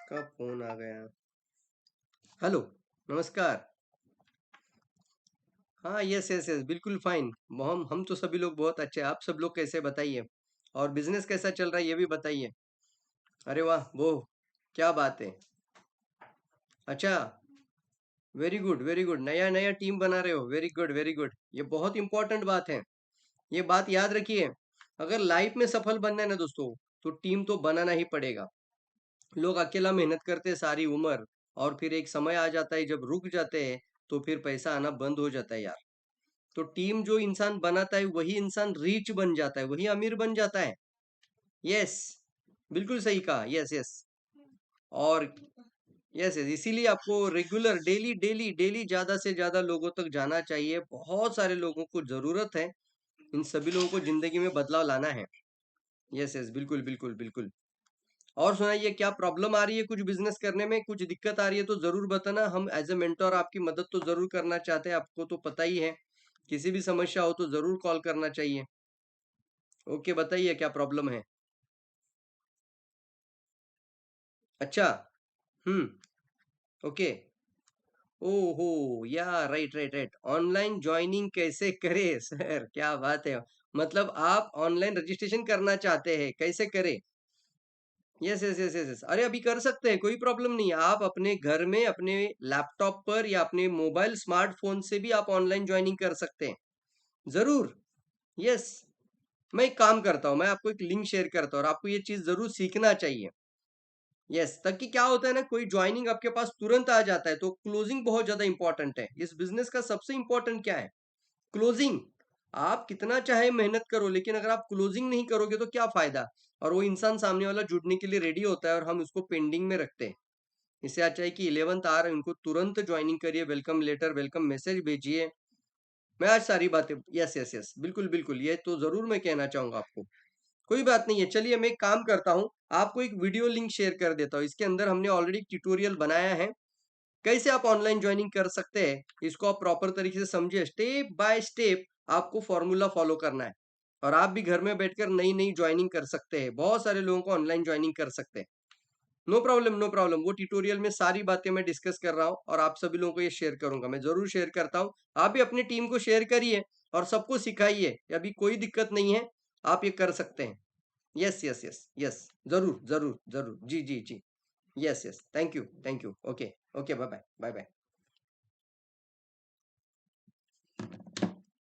किसका फोन आ गया? हेलो, नमस्कार। हाँ, यस यस यस, बिल्कुल फाइन। हम तो सभी लोग बहुत अच्छे हैं। आप सब लोग कैसे, बताइए? और बिजनेस कैसा चल रहा है ये भी बताइए। अरे वाह, वो क्या बात है। अच्छा, वेरी गुड वेरी गुड। नया नया टीम बना रहे हो, वेरी गुड वेरी गुड। ये बहुत इंपॉर्टेंट बात है। ये बात याद रखिए। अगर लाइफ में सफल बनना है ना दोस्तों, तो टीम तो बनाना ही पड़ेगा। लोग अकेला मेहनत करते हैं सारी उम्र, और फिर एक समय आ जाता है जब रुक जाते हैं, तो फिर पैसा आना बंद हो जाता है यार। तो टीम जो इंसान बनाता है वही इंसान रिच बन जाता है, वही अमीर बन जाता है। यस, बिल्कुल सही कहा, यस यस। और यस यस, इसीलिए आपको रेगुलर डेली डेली डेली ज्यादा से ज्यादा लोगों तक जाना चाहिए। बहुत सारे लोगों को जरूरत है। इन सभी लोगों को जिंदगी में बदलाव लाना है। यस यस, बिल्कुल बिल्कुल बिल्कुल। और सुनाइए, क्या प्रॉब्लम आ रही है? कुछ बिजनेस करने में कुछ दिक्कत आ रही है तो जरूर बताना। हम एज ए मेंटोर आपकी मदद तो जरूर करना चाहते हैं, आपको तो पता ही है। किसी भी समस्या हो तो जरूर कॉल करना चाहिए। ओके, बताइए क्या प्रॉब्लम है? अच्छा। हम्म। ओके। ओहो, या right right right. Online joining कैसे करें सर? क्या बात है। मतलब आप ऑनलाइन रजिस्ट्रेशन करना चाहते हैं, कैसे करें? Yes yes yes yes yes, अरे अभी कर सकते हैं, कोई प्रॉब्लम नहीं है। आप अपने घर में अपने लैपटॉप पर या अपने मोबाइल स्मार्टफोन से भी आप ऑनलाइन ज्वाइनिंग कर सकते हैं। जरूर। यस। मैं एक काम करता हूँ, मैं आपको एक लिंक शेयर करता हूँ और आपको ये चीज जरूर सीखना चाहिए। यस, ताकि क्या होता है ना, कोई ज्वाइनिंग आपके पास तुरंत आ जाता है तो क्लोजिंग बहुत ज्यादा इंपॉर्टेंट है। इस बिजनेस का सबसे इंपॉर्टेंट क्या है? क्लोजिंग। आप कितना चाहे मेहनत करो, लेकिन अगर आप क्लोजिंग नहीं करोगे तो क्या फायदा? और वो इंसान सामने वाला जुड़ने के लिए रेडी होता है और हम उसको पेंडिंग में रखते हैं। इससे अच्छा है कि 11th आ रहा है, उनको तुरंत ज्वाइनिंग करिए, वेलकम लेटर वेलकम मैसेज भेजिए। मैं आज सारी बातें, यस यस यस, बिल्कुल बिल्कुल, ये तो जरूर मैं कहना चाहूंगा आपको। कोई बात नहीं है, चलिए मैं एक काम करता हूँ। आपको एक वीडियो लिंक शेयर कर देता हूँ। इसके अंदर हमने ऑलरेडी ट्यूटोरियल बनाया है, कैसे आप ऑनलाइन ज्वाइनिंग कर सकते हैं। इसको आप प्रॉपर तरीके से समझिए, स्टेप बाय स्टेप आपको फॉर्मूला फॉलो करना है। और आप भी घर में बैठकर नई नई ज्वाइनिंग कर सकते हैं, बहुत सारे लोगों को ऑनलाइन ज्वाइनिंग कर सकते हैं। नो प्रॉब्लम नो प्रॉब्लम, वो ट्यूटोरियल में सारी बातें मैं डिस्कस कर रहा हूँ और आप सभी लोगों को ये शेयर करूंगा, मैं जरूर शेयर करता हूँ। आप भी अपनी टीम को शेयर करिए और सबको सिखाइए, अभी कोई दिक्कत नहीं है, आप ये कर सकते हैं। यस यस यस यस, जरूर जरूर जरूर, जी जी जी। Yes yes, thank you thank you. Okay. Okay, bye bye bye bye.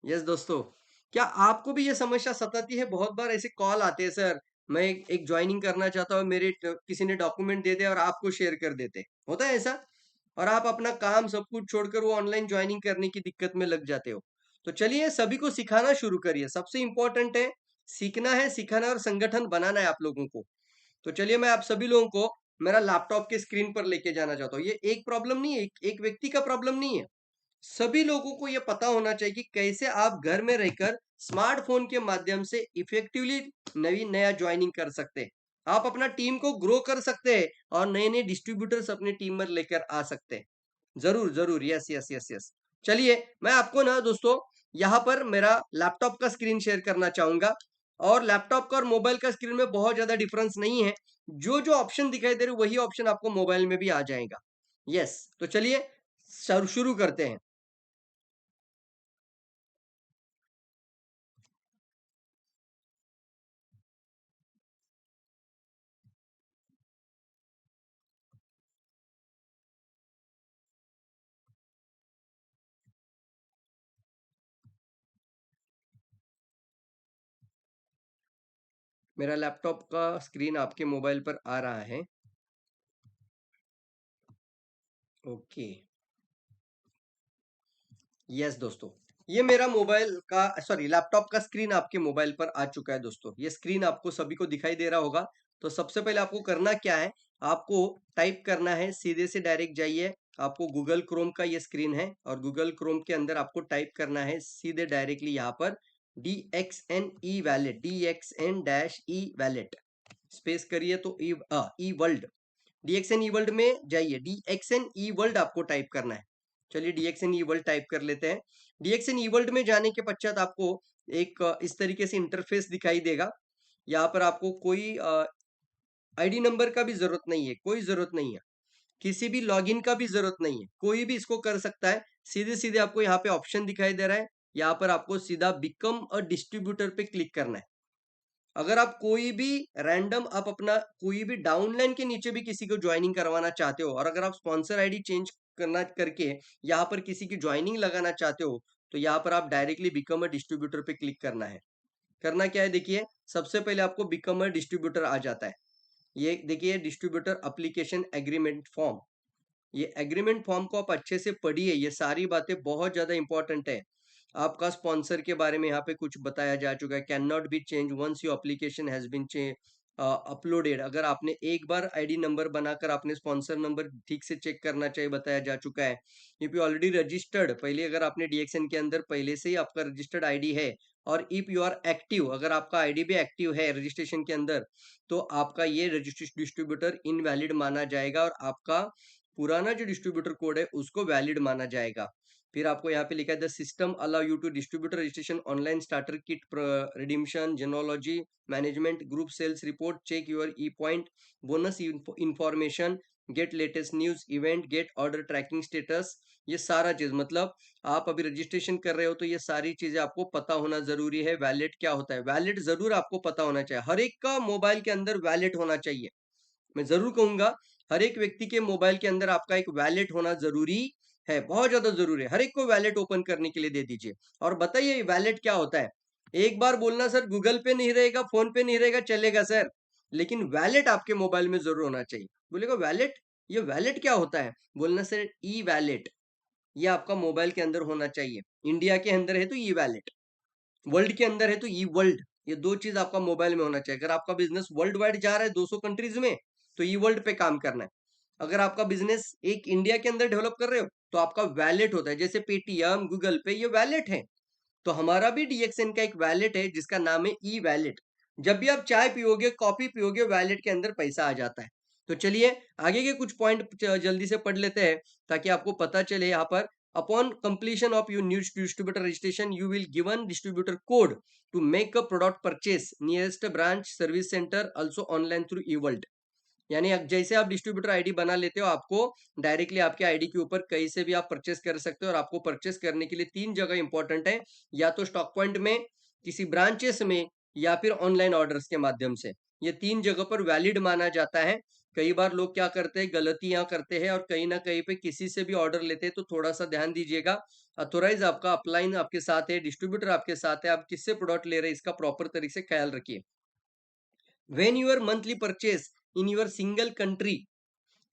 Yes दोस्तों, क्या आपको भी ये समस्या सताती है? बहुत बार ऐसे कॉल आते हैं, सर मैं एक ज्वाइनिंग करना चाहता हूँ, किसी ने डॉक्यूमेंट दे दिया और आपको शेयर कर देते, होता है ऐसा? और आप अपना काम सब कुछ छोड़कर वो ऑनलाइन ज्वाइनिंग करने की दिक्कत में लग जाते हो। तो चलिए सभी को सिखाना शुरू करिए, सबसे इंपॉर्टेंट है सीखना है, सिखाना और संगठन बनाना है आप लोगों को। तो चलिए मैं आप सभी लोगों को मेरा लैपटॉप के स्क्रीन पर लेके जाना चाहता हूँ। ये एक प्रॉब्लम नहीं है, एक व्यक्ति का प्रॉब्लम नहीं है। सभी लोगों को ये पता होना चाहिए कि कैसे आप घर में रहकर स्मार्टफोन के माध्यम से इफेक्टिवली नई नया ज्वाइनिंग कर सकते हैं। आप अपना टीम को ग्रो कर सकते हैं और नए नए डिस्ट्रीब्यूटर्स अपने टीम में लेकर आ सकते हैं। जरूर जरूर, यस यस यस यस। चलिए मैं आपको ना दोस्तों यहाँ पर मेरा लैपटॉप का स्क्रीन शेयर करना चाहूंगा। और लैपटॉप का और मोबाइल का स्क्रीन में बहुत ज्यादा डिफरेंस नहीं है। जो जो ऑप्शन दिखाई दे रहे वही ऑप्शन आपको मोबाइल में भी आ जाएगा। यस, तो चलिए शुरू करते हैं। मेरा लैपटॉप का स्क्रीन आपके मोबाइल पर आ रहा है। ओके। यस दोस्तों, ये मेरा मोबाइल का, सॉरी लैपटॉप का स्क्रीन आपके मोबाइल पर आ चुका है दोस्तों। ये स्क्रीन आपको सभी को दिखाई दे रहा होगा। तो सबसे पहले आपको करना क्या है, आपको टाइप करना है, सीधे से डायरेक्ट जाइए। आपको गूगल क्रोम का ये स्क्रीन है और गूगल क्रोम के अंदर आपको टाइप करना है सीधे डायरेक्टली यहाँ पर DXN DXN-E वैलेट। स्पेस करिए तो ई वर्ल्ड, DXN-E वर्ल्ड में जाइए, DXN-E वर्ल्ड आपको टाइप करना है। चलिए DXN-E वर्ल्ड टाइप कर लेते हैं। DXN-E वर्ल्ड में जाने के पश्चात आपको एक इस तरीके से इंटरफेस दिखाई देगा। यहाँ पर आपको कोई आईडी नंबर का भी जरूरत नहीं है, कोई जरूरत नहीं है, किसी भी लॉगिन का भी जरूरत नहीं है, कोई भी इसको कर सकता है। सीधे सीधे आपको यहाँ पे ऑप्शन दिखाई दे रहा है, यहाँ पर आपको सीधा बिकम अ डिस्ट्रीब्यूटर पे क्लिक करना है। अगर आप कोई भी रैंडम आप अपना कोई भी डाउनलाइन के नीचे भी किसी को ज्वाइनिंग करवाना चाहते हो, और अगर आप स्पॉन्सर आईडी चेंज करना करके यहाँ पर किसी की ज्वाइनिंग लगाना चाहते हो, तो यहाँ पर आप डायरेक्टली बिकम अ डिस्ट्रीब्यूटर पे क्लिक करना है। करना क्या है, देखिए सबसे पहले आपको बिकम अ डिस्ट्रीब्यूटर आ जाता है। ये देखिए डिस्ट्रीब्यूटर एप्लीकेशन एग्रीमेंट फॉर्म, ये एग्रीमेंट फॉर्म को आप अच्छे से पढ़िए, ये सारी बातें बहुत ज्यादा इंपॉर्टेंट है। आपका स्पॉन्सर के बारे में यहाँ पे कुछ बताया जा चुका है, can not be change once your application has been uploaded. अगर आपने एक बार आईडी नंबर बनाकर आपने स्पॉन्सर नंबर ठीक से चेक करना चाहिए, बताया जा चुका है। इफ यू ऑलरेडी रजिस्टर्ड, पहले अगर आपने डीएक्सएन के अंदर पहले से ही आपका रजिस्टर्ड आईडी है, और इफ यू आर एक्टिव, अगर आपका आईडी भी एक्टिव है रजिस्ट्रेशन के अंदर, तो आपका ये रजिस्ट्रेशन डिस्ट्रीब्यूटर इनवैलिड माना जाएगा, और आपका पुराना जो डिस्ट्रीब्यूटर कोड है उसको वैलिड माना जाएगा। फिर आपको यहाँ पे लिखा है the system allow you to distributor registration online starter kit redemption genealogy management group sales report check your e point bonus information get latest news event get order tracking status. ये सारा चीज मतलब आप अभी रजिस्ट्रेशन कर रहे हो तो ये सारी चीजें आपको पता होना जरूरी है। वैलेट क्या होता है, वैलेट जरूर आपको पता होना चाहिए, हर एक का मोबाइल के अंदर वैलेट होना चाहिए। मैं जरूर कहूंगा हर एक व्यक्ति के मोबाइल के अंदर आपका एक वैलेट होना जरूरी है, बहुत ज्यादा जरूरी है। हर एक को वैलेट ओपन करने के लिए दे दीजिए। और बताइए वैलेट क्या होता है। एक बार बोलना सर गूगल पे नहीं रहेगा, फोन पे नहीं रहेगा, चलेगा सर, लेकिन वैलेट आपके मोबाइल में जरूर होना चाहिए। बोलेगा वैलेट, ये वैलेट क्या होता है, बोलना सर ई वैलेट, ये आपका मोबाइल के अंदर होना चाहिए। इंडिया के अंदर है तो ई वैलेट, वर्ल्ड के अंदर है तो ई वर्ल्ड, ये दो चीज आपका मोबाइल में होना चाहिए। अगर आपका बिजनेस वर्ल्ड वाइड जा रहा है 200 कंट्रीज में, तो ई वर्ल्ड पे काम करना है। अगर आपका बिजनेस एक इंडिया के अंदर डेवलप कर रहे हो, तो आपका वैलेट होता है, जैसे पेटीएम गूगल पे ये वैलेट है। तो हमारा भी डीएक्सएन का एक वैलेट है जिसका नाम है ई वैलेट। जब भी आप चाय पियोगे कॉफी पियोगे, वैलेट के अंदर पैसा आ जाता है। तो चलिए आगे के कुछ पॉइंट जल्दी से पढ़ लेते हैं, ताकि आपको पता चले। यहाँ पर upon completion of your new distributor registration you will given distributor code to make a product purchase nearest branch service centre also online through e world. यानी जैसे आप डिस्ट्रीब्यूटर आईडी बना लेते हो, आपको डायरेक्टली आपके आईडी के ऊपर कहीं से भी आप परचेस कर सकते हो। और आपको परचेस करने के लिए तीन जगह इंपॉर्टेंट है, या तो स्टॉक पॉइंट में, किसी ब्रांचेस में, या फिर ऑनलाइन ऑर्डर्स के माध्यम से। ये तीन जगह पर वैलिड माना जाता है। कई बार लोग क्या करते हैं, गलतियां करते हैं, और कहीं ना कहीं पे किसी से भी ऑर्डर लेते हैं, तो थोड़ा सा ध्यान दीजिएगा। अथोराइज आपका अपलाइन आपके साथ है, डिस्ट्रीब्यूटर आपके साथ है, आप किससे प्रोडक्ट ले रहे हैं इसका प्रॉपर तरीके से ख्याल रखिए। when your monthly purchase in your single country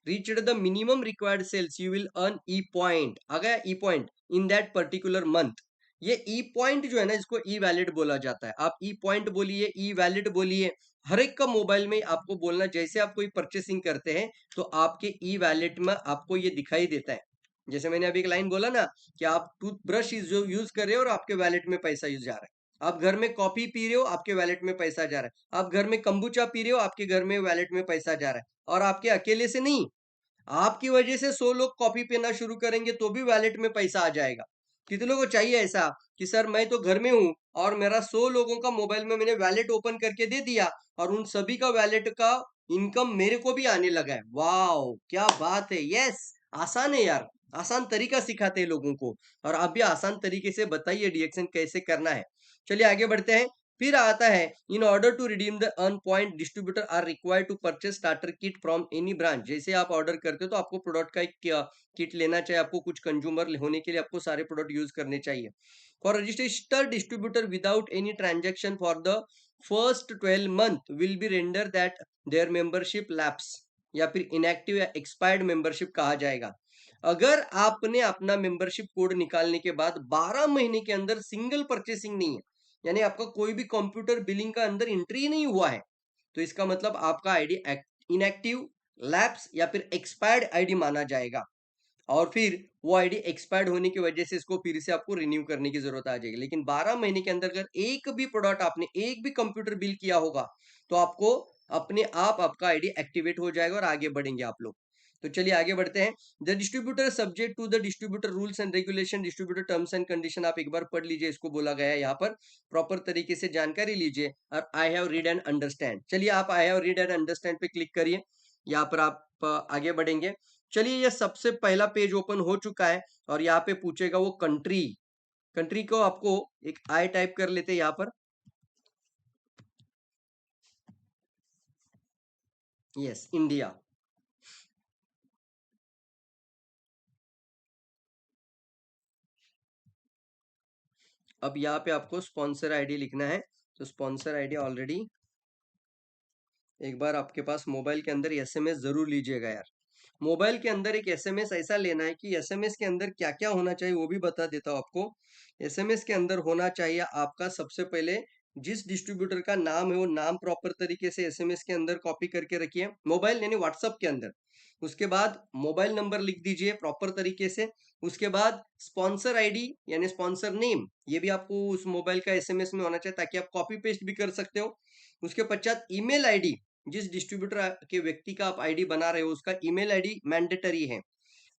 reached the minimum required sales you will earn e point। आ गया e point in that particular month। ये e point जो है ना, इसको e वैलिड बोला जाता है। आप e point बोलिए, e वैलिड बोलिए, हर एक का मोबाइल में आपको बोलना। जैसे आप कोई परचेसिंग करते हैं तो आपके ई वैलेट में आपको ये दिखाई देता है। जैसे मैंने अभी एक लाइन बोला ना कि आप टूथब्रश जो यूज कर रहे हो और आपके वैलेट में पैसा यूज जा रहा है। आप घर में कॉफी पी रहे हो, आपके वैलेट में पैसा जा रहा है। आप घर में कंबूचा पी रहे हो, आपके घर में वैलेट में पैसा जा रहा है। और आपके अकेले से नहीं, आपकी वजह से 100 लोग कॉफी पीना शुरू करेंगे तो भी वैलेट में पैसा आ जाएगा। कितने लोगों को चाहिए ऐसा कि सर मैं तो घर में हूं और मेरा 100 लोगों का मोबाइल में मैंने वैलेट ओपन करके दे दिया, और उन सभी का वैलेट का इनकम मेरे को भी आने लगा है। वाह क्या बात है। यस, आसान है यार, आसान तरीका सिखाते हैं लोगों को। और आप भी आसान तरीके से बताइए डीएक्शन कैसे करना है। चलिए आगे बढ़ते हैं। फिर आता है in order to redeem the earn point distributor are required to purchase starter kit from any branch. जैसे आप ऑर्डर करते हो तो आपको प्रोडक्ट का एक किट लेना चाहिए, आपको कुछ कंज्यूमर होने के लिए आपको सारे प्रोडक्ट यूज करने चाहिए। For registered distributor without any transaction for the first 12 month will be render that their membership lapse, या फिर इनएक्टिव या एक्सपायर्ड मेंबरशिप कहा जाएगा। अगर आपने अपना मेंबरशिप कोड निकालने के बाद 12 महीने के अंदर सिंगल परचेसिंग नहीं है, यानी आपका कोई भी कंप्यूटर बिलिंग का अंदर एंट्री नहीं हुआ है, तो इसका मतलब आपका आईडी इनएक्टिव, लैप्स या फिर एक्सपायर्ड आईडी माना जाएगा। और फिर वो आईडी एक्सपायर्ड होने की वजह से इसको फिर से आपको रिन्यू करने की जरूरत आ जाएगी। लेकिन 12 महीने के अंदर अगर एक भी प्रोडक्ट आपने एक भी कंप्यूटर बिल किया होगा, तो आपको अपने आप आपका आईडी एक्टिवेट हो जाएगा और आगे बढ़ेंगे आप लोग। तो चलिए आगे बढ़ते हैं। The distributor subject to the distributor rules and regulation, distributor terms and condition आप एक बार पढ़ लीजिए, इसको बोला गया है यहाँ पर, प्रॉपर तरीके से जानकारी लीजिए। और I have read and understand, चलिए आप I have read and understand पे क्लिक करिए, यहाँ पर आप आगे बढ़ेंगे। चलिए ये सबसे पहला पेज ओपन हो चुका है और यहाँ पे पूछेगा वो कंट्री। कंट्री को आपको एक आई टाइप कर लेते हैं यहाँ पर, यस इंडिया। अब यहाँ पे आपको स्पॉन्सर आईडी लिखना है, तो स्पॉन्सर आईडी ऑलरेडी एक बार आपके पास मोबाइल के अंदर एसएमएस जरूर लीजिएगा यार। मोबाइल के अंदर एक एसएमएस ऐसा लेना है कि एसएमएस के अंदर क्या क्या होना चाहिए वो भी बता देता हूँ आपको। एसएमएस के अंदर होना चाहिए आपका सबसे पहले जिस डिस्ट्रीब्यूटर का नाम है वो नाम प्रॉपर तरीके से एसएमएस के अंदर कॉपी करके रखिए, मोबाइल यानी व्हाट्सएप के अंदर। उसके बाद मोबाइल नंबर लिख दीजिए प्रॉपर तरीके से। उसके बाद स्पॉन्सर आईडी यानी स्पॉन्सर नेम, ये भी आपको उस मोबाइल का एसएमएस में होना चाहिए ताकि आप कॉपी पेस्ट भी कर सकते हो। उसके पश्चात ईमेल आईडी, जिस डिस्ट्रीब्यूटर के व्यक्ति का आप आईडी बना रहे हो उसका ईमेल आईडी मैंडेटरी है।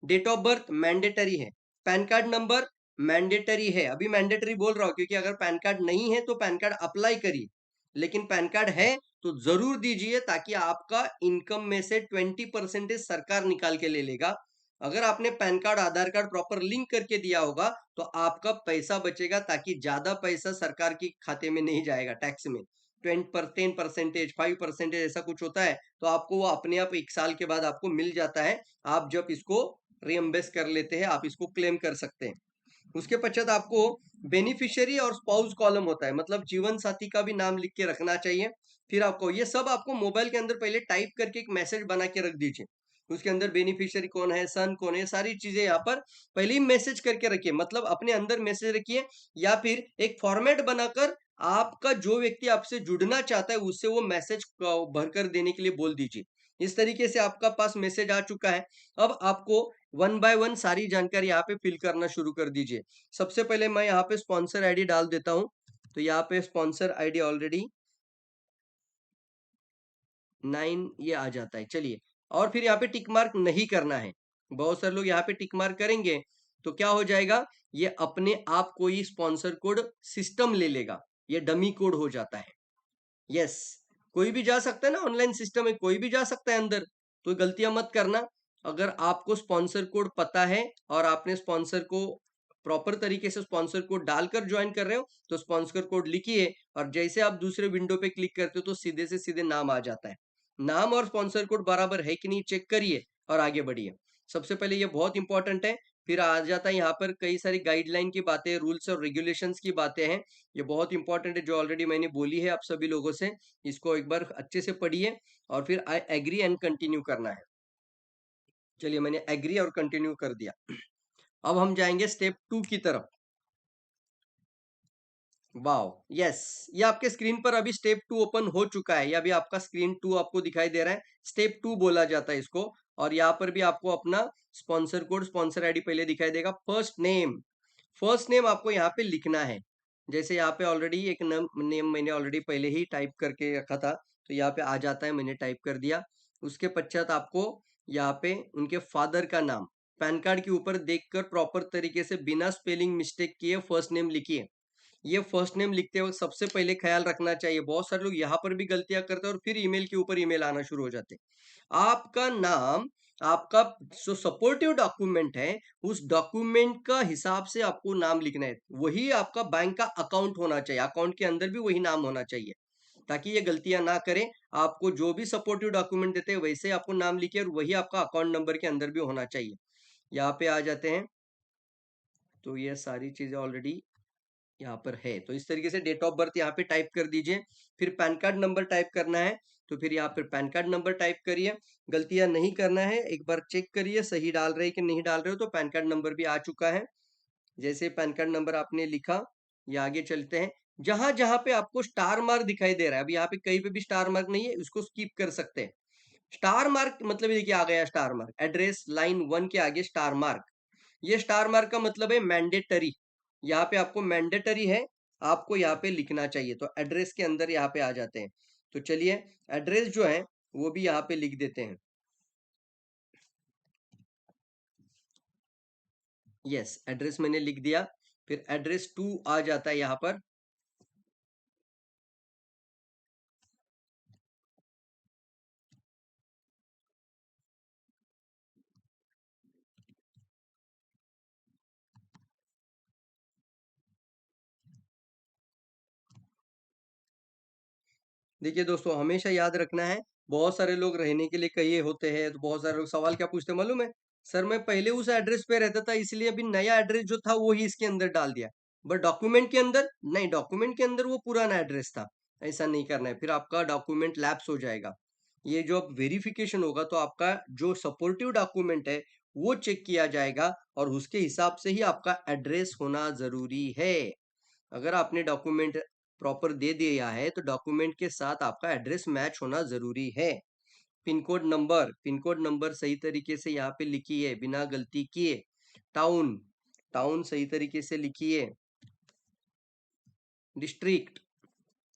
डेट ऑफ बर्थ मैंडेटरी है। पैन कार्ड नंबर मैंडेटरी है। अभी मैंडेटरी बोल रहा हूं क्योंकि अगर पैन कार्ड नहीं है तो पैन कार्ड अप्लाई करिए, लेकिन पैन कार्ड है तो जरूर दीजिए ताकि आपका इनकम में से 20% सरकार निकाल के ले लेगा। अगर आपने पैन कार्ड आधार कार्ड प्रॉपर लिंक करके दिया होगा तो आपका पैसा बचेगा, ताकि ज्यादा पैसा सरकार के खाते में नहीं जाएगा टैक्स में। 10%, 5% ऐसा कुछ होता है, तो आपको वो अपने आप 1 साल के बाद आपको मिल जाता है। आप जब इसको रियम्बर्स कर लेते हैं आप इसको क्लेम कर सकते हैं। उसके पश्चात आपको बेनिफिशियरी और स्पाउस कॉलम होता है, मतलब जीवन साथी का भी नाम लिख के रखना चाहिए। फिर आपको ये सब आपको मोबाइल के अंदर पहले टाइप करके एक मैसेज बना के रख दीजिए। उसके अंदर बेनिफिशियरी कौन है, सन कौन है, सारी चीजें यहाँ पर पहले ही मैसेज करके रखिए, मतलब अपने अंदर मैसेज रखिए। या फिर एक फॉर्मेट बनाकर आपका जो व्यक्ति आपसे जुड़ना चाहता है उससे वो मैसेज भरकर देने के लिए बोल दीजिए। इस तरीके से आपका पास मैसेज आ चुका है। अब आपको वन बाय वन सारी जानकारी यहाँ पे फिल करना शुरू कर दीजिए। सबसे पहले मैं यहाँ पे स्पॉन्सर आईडी डाल देता हूँ, तो यहाँ पे स्पॉन्सर आईडी ऑलरेडी 9 ये आ जाता है, चलिए। और फिर यहाँ पे टिक मार्क नहीं करना है। बहुत सारे लोग यहाँ पे टिक मार्क करेंगे तो क्या हो जाएगा, ये अपने आप कोई स्पॉन्सर कोड सिस्टम ले लेगा, ये डमी कोड हो जाता है। यस, कोई भी जा सकता है ना, ऑनलाइन सिस्टम है, कोई भी जा सकता है अंदर, तो गलतियां मत करना। अगर आपको स्पॉन्सर कोड पता है और आपने स्पॉन्सर को प्रॉपर तरीके से स्पॉन्सर कोड डालकर ज्वाइन कर रहे हो तो स्पॉन्सर कोड लिखिए, और जैसे आप दूसरे विंडो पे क्लिक करते हो तो सीधे से सीधे नाम आ जाता है। नाम और स्पॉन्सर कोड बराबर है कि नहीं चेक करिए और आगे बढ़िए। सबसे पहले ये बहुत इंपॉर्टेंट है। फिर आ जाता है यहाँ पर कई सारी गाइडलाइन की बातें, रूल्स और रेगुलेशंस की बातें हैं। ये बहुत इंपॉर्टेंट है जो ऑलरेडी मैंने बोली है आप सभी लोगों से। इसको एक बार अच्छे से पढ़िए और फिर आई एग्री एंड कंटिन्यू करना है। चलिए मैंने एग्री और कंटिन्यू कर दिया। अब हम जाएंगे स्टेप 2 की तरफ। वाओ, यस, ये आपके स्क्रीन पर अभी स्टेप 2 ओपन हो चुका है। ये अभी आपका स्क्रीन 2 आपको दिखाई दे रहा है, स्टेप 2 बोला जाता है इसको। और यहाँ पर भी आपको अपना स्पॉन्सर कोड, स्पॉन्सर आईडी पहले दिखाई देगा। फर्स्ट नेम, फर्स्ट नेम आपको यहाँ पे लिखना है। जैसे यहाँ पे ऑलरेडी एक नेम मैंने ऑलरेडी पहले ही टाइप करके रखा था, तो यहाँ पे आ जाता है, मैंने टाइप कर दिया। उसके पश्चात आपको यहाँ पे उनके फादर का नाम पैन कार्ड के ऊपर देखकर प्रॉपर तरीके से बिना स्पेलिंग मिस्टेक किए फर्स्ट नेम लिखिए। ये फर्स्ट नेम लिखते वक्त सबसे पहले ख्याल रखना चाहिए, बहुत सारे लोग यहाँ पर भी गलतियां करते हैं और फिर ईमेल के ऊपर ईमेल आना शुरू हो जाते हैं। आपका नाम, आपका जो सपोर्टिव डॉक्यूमेंट है उस डॉक्यूमेंट का हिसाब से आपको नाम लिखना है, वही आपका बैंक का अकाउंट होना चाहिए, अकाउंट के अंदर भी वही नाम होना चाहिए, ताकि ये गलतियां ना करें। आपको जो भी सपोर्टिव डॉक्यूमेंट देते हैं वैसे आपको नाम लिखिए और वही आपका अकाउंट नंबर के अंदर भी होना चाहिए। यहाँ पे आ जाते हैं, तो ये सारी चीजें ऑलरेडी यहाँ पर है। तो इस तरीके से डेट ऑफ बर्थ यहाँ पे टाइप कर दीजिए। फिर पैन कार्ड नंबर टाइप करना है, तो फिर यहाँ पर पैन कार्ड नंबर टाइप करिए। गलतियां नहीं करना है, एक बार चेक करिए सही डाल रहे हैं कि नहीं डाल रहे हो। तो पैन कार्ड नंबर भी आ चुका है। जैसे पैन कार्ड नंबर आपने लिखा, ये आगे चलते हैं। जहां जहां पे आपको स्टार मार्क दिखाई दे रहा है, अभी यहाँ पे कहीं पे भी स्टार मार्क नहीं है, उसको स्किप कर सकते हैं। स्टार मार्क मतलब ये देखिए आ गया स्टार मार्क, एड्रेस लाइन 1 के आगे स्टार मार्क। ये स्टार मार्क का मतलब है मैंडेटरी, यहाँ पे आपको मैंडेटरी है, आपको यहाँ पे लिखना चाहिए। तो एड्रेस के अंदर यहाँ पे आ जाते हैं। तो चलिए एड्रेस जो है वो भी यहाँ पे लिख देते हैं। यस, एड्रेस मैंने लिख दिया। फिर एड्रेस 2 आ जाता है यहाँ पर। देखिए दोस्तों, हमेशा याद रखना है, बहुत सारे लोग रहने के लिए कहिए होते हैं, तो बहुत सारे लोग सवाल क्या पूछते हैं मालूम है? सर मैं पहले उस एड्रेस पे रहता था, इसलिए अभी नया एड्रेस जो था वो ही इसके अंदर डाल दिया। बट डॉक्यूमेंट के अंदर नहीं, डॉक्यूमेंट के अंदर वो पुराना एड्रेस था। ऐसा नहीं करना है, फिर आपका डॉक्यूमेंट लैप्स हो जाएगा। ये जो अब वेरिफिकेशन होगा तो आपका जो सपोर्टिव डॉक्यूमेंट है वो चेक किया जाएगा, और उसके हिसाब से ही आपका एड्रेस होना जरूरी है। अगर आपने डॉक्यूमेंट प्रॉपर दे दिया है तो डॉक्यूमेंट के साथ आपका एड्रेस मैच होना जरूरी है। पिन कोड नंबर सही तरीके से यहाँ पे लिखिए बिना गलती किए। टाउन, टाउन सही तरीके से लिखिए। डिस्ट्रिक्ट,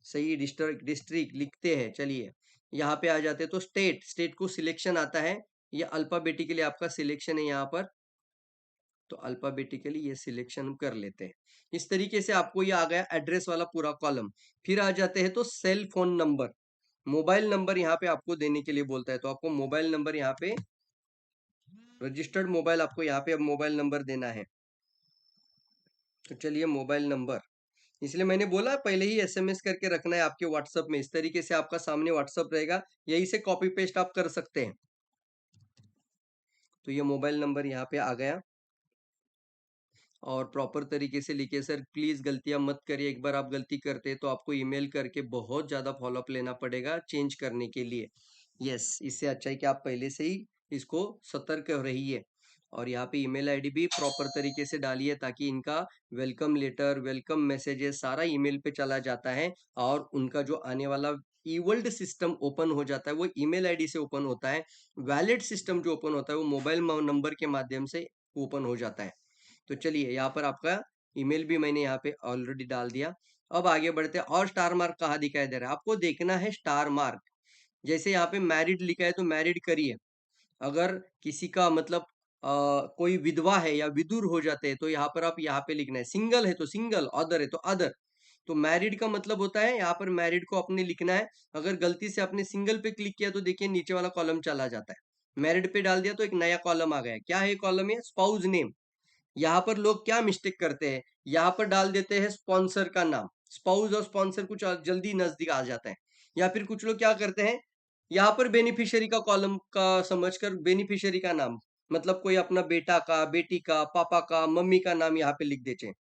सही डिस्ट्रिक्ट डिस्ट्रिक्ट लिखते हैं। चलिए यहाँ पे आ जाते हैं तो स्टेट, स्टेट को सिलेक्शन आता है। ये अल्फाबेटिकली आपका सिलेक्शन है यहाँ पर, तो अल्फाबेटिकली ये सिलेक्शन कर लेते हैं। इस तरीके से आपको ये आ गया एड्रेस वाला पूरा कॉलम। फिर आ जाते हैं तो cell phone number, mobile number यहाँ पे आपको देने के लिए बोलता है, तो आपको मोबाइल नंबर यहाँ पे, रजिस्टर्ड मोबाइल आपको यहाँ पे अब मोबाइल नंबर देना है। तो चलिए मोबाइल नंबर, इसलिए मैंने बोला पहले ही एसएमएस करके रखना है आपके व्हाट्सएप में। इस तरीके से आपका सामने व्हाट्सएप रहेगा, यही से कॉपी पेस्ट आप कर सकते हैं। तो ये मोबाइल नंबर यहाँ पे आ गया, और प्रॉपर तरीके से लिखिए। सर प्लीज गलतियां मत करिए, एक बार आप गलती करते हैं तो आपको ईमेल करके बहुत ज्यादा फॉलोअप लेना पड़ेगा चेंज करने के लिए। यस, इससे अच्छा है कि आप पहले से ही इसको सतर्क रहिए। और यहाँ पे ईमेल आईडी भी प्रॉपर तरीके से डालिए, ताकि इनका वेलकम लेटर, वेलकम मैसेजेस सारा ईमेल पे चला जाता है, और उनका जो आने वाला ईवर्ल्ड सिस्टम ओपन हो जाता है वो ईमेल आईडी से ओपन होता है। वैलिड सिस्टम जो ओपन होता है वो मोबाइल नंबर के माध्यम से ओपन हो जाता है। तो चलिए यहाँ पर आपका ईमेल भी मैंने यहाँ पे ऑलरेडी डाल दिया। अब आगे बढ़ते हैं। और स्टार मार्क कहाँ दिखाई दे रहा है आपको? देखना है स्टार मार्क। जैसे यहाँ पे मैरिड लिखा है तो मैरिड करिए। अगर किसी का मतलब कोई विधवा है या विदुर हो जाते हैं तो यहाँ पर आप यहाँ पे लिखना है। सिंगल है तो सिंगल, अदर है तो अदर। तो मैरिड का मतलब होता है यहाँ पर मैरिड को अपने लिखना है। अगर गलती से आपने सिंगल पे क्लिक किया तो देखिए नीचे वाला कॉलम चला जाता है। मैरिड पे डाल दिया तो एक नया कॉलम आ गया। क्या है कॉलम? है स्पाउस नेम। यहाँ पर लोग क्या मिस्टेक करते हैं, यहाँ पर डाल देते हैं स्पॉन्सर का नाम। स्पाउस और स्पॉन्सर कुछ जल्दी नजदीक आ जाता है। या फिर कुछ लोग क्या करते हैं, यहाँ पर बेनिफिशियरी का कॉलम का समझकर बेनिफिशियरी का नाम, मतलब कोई अपना बेटा का, बेटी का, पापा का, मम्मी का नाम यहाँ पे लिख देते हैं।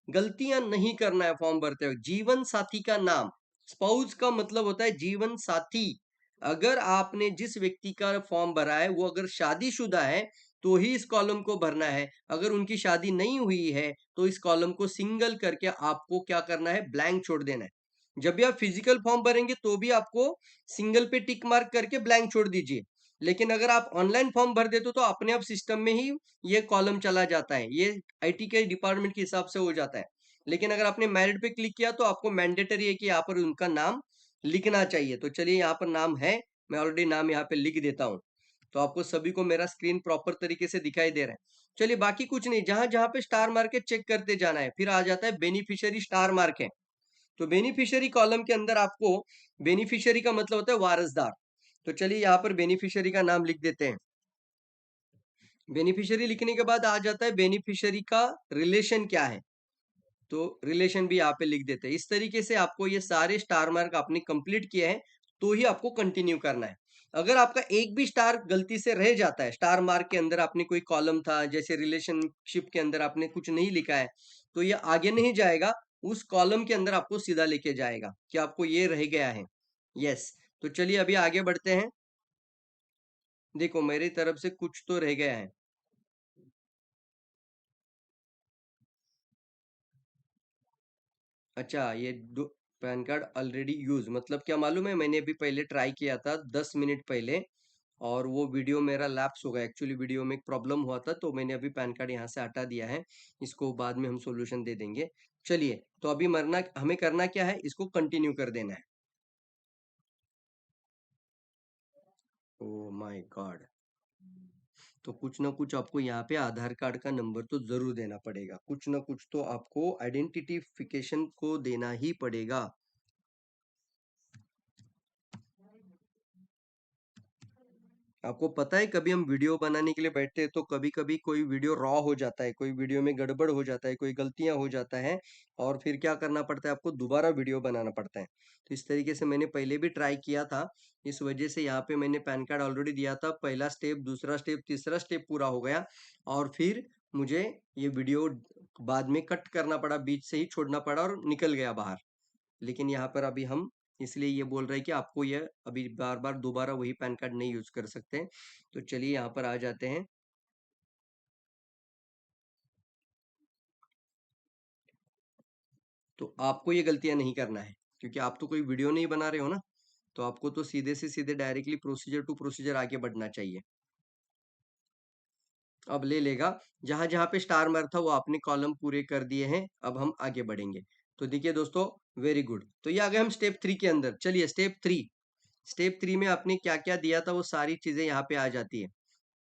गलतियां नहीं करना है फॉर्म भरते हुए। जीवन साथी का नाम, स्पाउस का मतलब होता है जीवन साथी। अगर आपने जिस व्यक्ति का फॉर्म भरा है वो अगर शादीशुदा है तो ही इस कॉलम को भरना है। अगर उनकी शादी नहीं हुई है तो इस कॉलम को सिंगल करके आपको क्या करना है, ब्लैंक छोड़ देना है। जब भी आप फिजिकल फॉर्म भरेंगे तो भी आपको सिंगल पे टिक मार्क करके ब्लैंक छोड़ दीजिए। लेकिन अगर आप ऑनलाइन फॉर्म भर देते हो तो अपने आप सिस्टम में ही ये कॉलम चला जाता है। ये आईटी के डिपार्टमेंट के हिसाब से हो जाता है। लेकिन अगर आपने मैरिड पे क्लिक किया तो आपको मैंडेटरी है कि यहाँ पर उनका नाम लिखना चाहिए। तो चलिए यहाँ पर नाम है, मैं ऑलरेडी नाम यहाँ पे लिख देता हूँ। तो आपको सभी को मेरा स्क्रीन प्रॉपर तरीके से दिखाई दे रहा है। चलिए बाकी कुछ नहीं, जहां जहां पे स्टार मार्क है चेक करते जाना है। फिर आ जाता है बेनिफिशियरी स्टार मार्क है। तो बेनिफिशियरी कॉलम के अंदर आपको, बेनिफिशियरी का मतलब होता है वारसदार। तो चलिए यहाँ पर बेनिफिशियरी का नाम लिख देते हैं। बेनिफिशियरी लिखने के बाद आ जाता है बेनिफिशियरी का रिलेशन क्या है, तो रिलेशन भी यहाँ पे लिख देते हैं। इस तरीके से आपको ये सारे स्टार मार्क आपने कंप्लीट किए हैं तो ही आपको कंटिन्यू करना है। अगर आपका एक भी स्टार गलती से रह जाता है, स्टार मार्क के अंदर आपने कोई कॉलम था, जैसे रिलेशनशिप के अंदर आपने कुछ नहीं लिखा है, तो ये आगे नहीं जाएगा। उस कॉलम के अंदर आपको सीधा लेके जाएगा कि आपको ये रह गया है। यस, तो चलिए अभी आगे बढ़ते हैं। देखो मेरी तरफ से कुछ तो रह गया है। अच्छा, ये दो पैन कार्ड ऑलरेडी यूज मतलब क्या मालूम है, मैंने अभी पहले ट्राई किया था 10 मिनट पहले, और वो वीडियो मेरा लैप्स हो गया। एक्चुअली वीडियो में एक प्रॉब्लम हुआ था, तो मैंने अभी पैन कार्ड यहाँ से हटा दिया है। इसको बाद में हम सॉल्यूशन दे देंगे। चलिए तो अभी मरना हमें करना क्या है, इसको कंटिन्यू कर देना है। ओ माय गॉड, तो कुछ ना कुछ आपको यहाँ पे आधार कार्ड का नंबर तो जरूर देना पड़ेगा, कुछ ना कुछ तो आपको आइडेंटिफिकेशन को देना ही पड़ेगा। आपको पता है कभी हम वीडियो बनाने के लिए बैठते हैं तो कभी कभी कोई वीडियो रॉ हो जाता है, कोई वीडियो में गड़बड़ हो जाता है, कोई गलतियां हो जाता है, और फिर क्या करना पड़ता है, आपको दोबारा वीडियो बनाना पड़ता है। तो इस तरीके से मैंने पहले भी ट्राई किया था, इस वजह से यहाँ पे मैंने पैन कार्ड ऑलरेडी दिया था, पहला स्टेप, दूसरा स्टेप, तीसरा स्टेप पूरा हो गया, और फिर मुझे ये वीडियो बाद में कट करना पड़ा, बीच से ही छोड़ना पड़ा और निकल गया बाहर। लेकिन यहाँ पर अभी हम इसलिए ये बोल रहे हैं कि आपको ये अभी बार बार दोबारा वही पैन कार्ड नहीं यूज कर सकते। तो चलिए यहाँ पर आ जाते हैं। तो आपको ये गलतियां नहीं करना है, क्योंकि आप तो कोई वीडियो नहीं बना रहे हो ना, तो आपको तो सीधे से सीधे डायरेक्टली प्रोसीजर टू प्रोसीजर आगे बढ़ना चाहिए। अब ले लेगा, जहां जहां पे स्टार मार्क था वो आपने कॉलम पूरे कर दिए हैं, अब हम आगे बढ़ेंगे। तो देखिए दोस्तों, वेरी गुड, तो ये आ गए हम स्टेप 3 के अंदर। चलिए स्टेप 3, स्टेप 3 में आपने क्या क्या दिया था वो सारी चीजें यहाँ पे आ जाती है।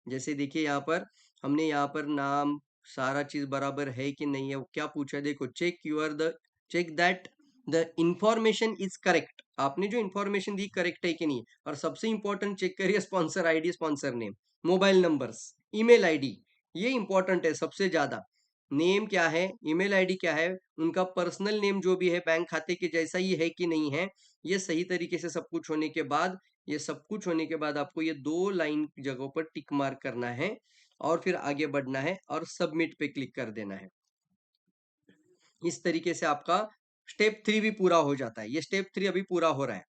जैसे देखिए यहाँ पर हमने यहाँ पर नाम, सारा चीज बराबर है कि नहीं है, वो क्या पूछा है, देखो check that the information is correct, आपने जो इंफॉर्मेशन दी करेक्ट है कि नहीं, और सबसे इंपॉर्टेंट चेक करिए sponsor ID, sponsor name, mobile numbers, email ID, ये इंपॉर्टेंट है सबसे ज्यादा। नेम क्या है, ईमेल आईडी क्या है, उनका पर्सनल नेम जो भी है बैंक खाते के जैसा ही है कि नहीं है, ये सही तरीके से सब कुछ होने के बाद, ये सब कुछ होने के बाद आपको ये 2 लाइन जगहों पर टिक मार्क करना है, और फिर आगे बढ़ना है और सबमिट पे क्लिक कर देना है। इस तरीके से आपका स्टेप 3 भी पूरा हो जाता है। ये स्टेप 3 अभी पूरा हो रहा है।